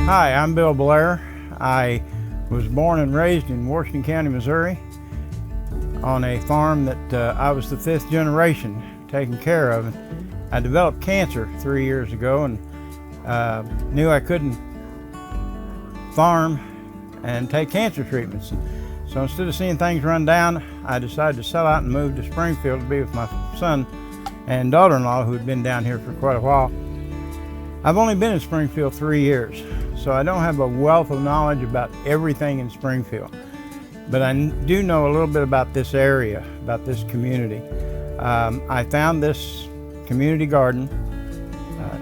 Hi, I'm Bill Blair. I was born and raised in Washington County, Missouri, on a farm that I was the fifth generation taking care of. I developed cancer 3 years ago and knew I couldn't farm and take cancer treatments. So instead of seeing things run down, I decided to sell out and move to Springfield to be with my son and daughter-in-law, who had been down here for quite a while. I've only been in Springfield 3 years, so I don't have a wealth of knowledge about everything in Springfield. But I do know a little bit about this area, about this community. I found this community garden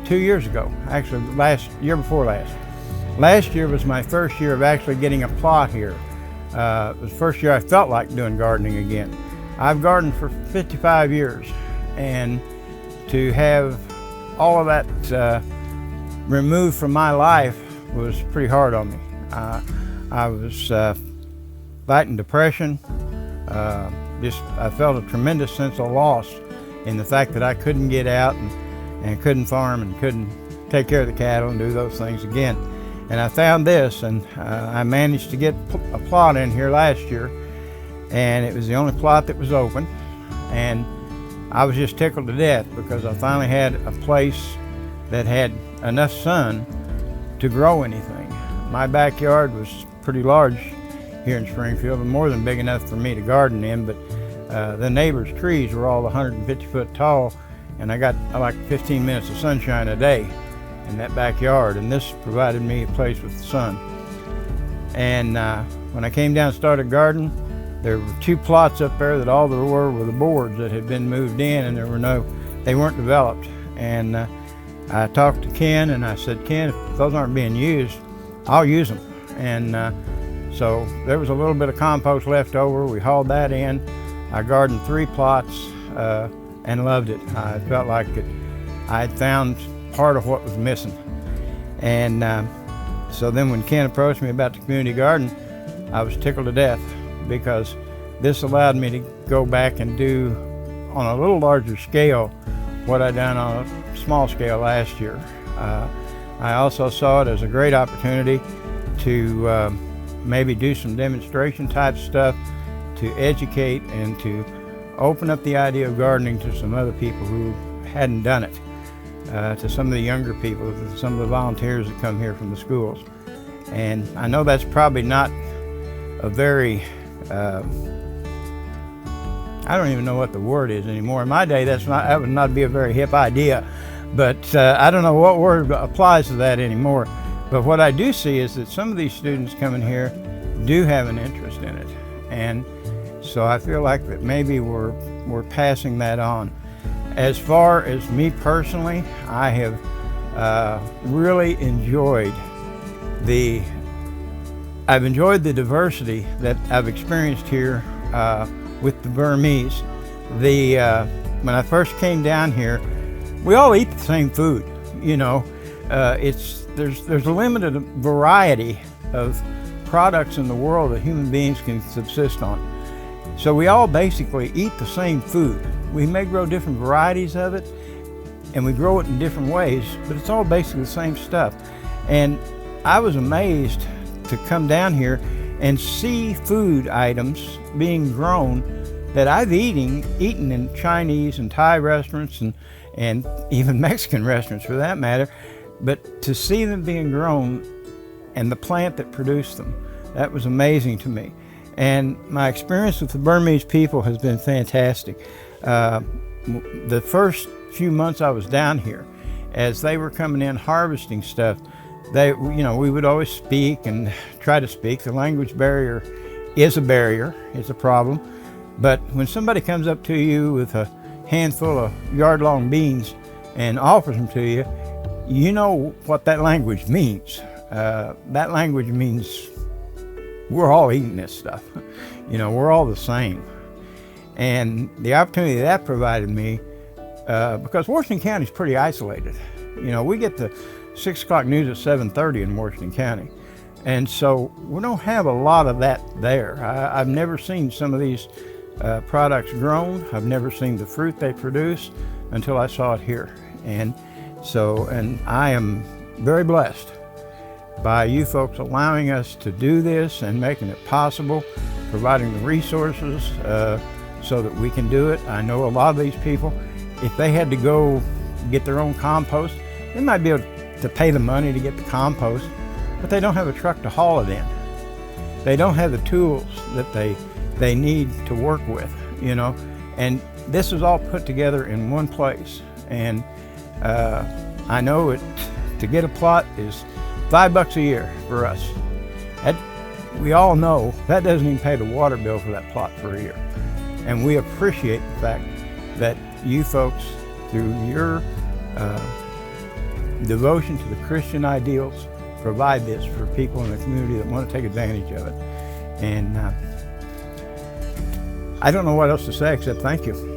2 years ago, actually year before last. Last year was my first year of actually getting a plot here. It was the first year I felt like doing gardening again. I've gardened for 55 years, and to have all of that removed from my life was pretty hard on me. I was fighting depression. I felt a tremendous sense of loss in the fact that I couldn't get out and couldn't farm and couldn't take care of the cattle and do those things again. And I found this, and I managed to get a plot in here last year, and it was the only plot that was open, and I was just tickled to death because I finally had a place that had enough sun to grow anything. My backyard was pretty large here in Springfield, and more than big enough for me to garden in, but the neighbors' trees were all 150 foot tall, and I got like 15 minutes of sunshine a day in that backyard, and this provided me a place with the sun. And when I came down and started gardening, there were 2 plots up there that all there were the boards that had been moved in, and they weren't developed. And I talked to Ken, and I said, Ken, if those aren't being used, I'll use them. And so there was a little bit of compost left over. We hauled that in. I gardened 3 plots and loved it. I felt like I had found part of what was missing. And so then when Ken approached me about the community garden, I was tickled to death, because this allowed me to go back and do on a little larger scale what I'd done on a small scale last year. I also saw it as a great opportunity to maybe do some demonstration type stuff, to educate and to open up the idea of gardening to some other people who hadn't done it, to some of the younger people, to some of the volunteers that come here from the schools. And I know that's probably not a very, I don't even know what the word is anymore. In my day, that would not be a very hip idea, but I don't know what word applies to that anymore. But what I do see is that some of these students coming here do have an interest in it, and so I feel like that maybe we're passing that on. As far as me personally, I have really enjoyed I've enjoyed the diversity that I've experienced here with the Burmese. When I first came down here, we all eat the same food. You know, there's a limited variety of products in the world that human beings can subsist on. So we all basically eat the same food. We may grow different varieties of it, and we grow it in different ways, but it's all basically the same stuff. And I was amazed to come down here and see food items being grown that I've eaten in Chinese and Thai restaurants and even Mexican restaurants for that matter, but to see them being grown and the plant that produced them, that was amazing to me. And my experience with the Burmese people has been fantastic. The first few months I was down here, as they were coming in harvesting stuff, we would always speak and try to speak. The language barrier is a problem. But when somebody comes up to you with a handful of yard-long beans and offers them to you, you know what that language means. That language means we're all eating this stuff. You know, we're all the same. And the opportunity that provided me, because Washington County is pretty isolated. You know, we get the 6 o'clock news at 7:30 in Washington County. And so we don't have a lot of that there. I've never seen some of these products grown. I've never seen the fruit they produce until I saw it here. And I am very blessed by you folks allowing us to do this and making it possible, providing the resources so that we can do it. I know a lot of these people, if they had to go get their own compost, they might be able to pay the money to get the compost, but they don't have a truck to haul it in. They don't have the tools that they need to work with, you know. And this is all put together in one place. And I know to get a plot is $5 a year for us. We all know that doesn't even pay the water bill for that plot for a year. And we appreciate the fact that you folks, through your devotion to the Christian ideals, provide this for people in the community that want to take advantage of it. And I don't know what else to say except thank you.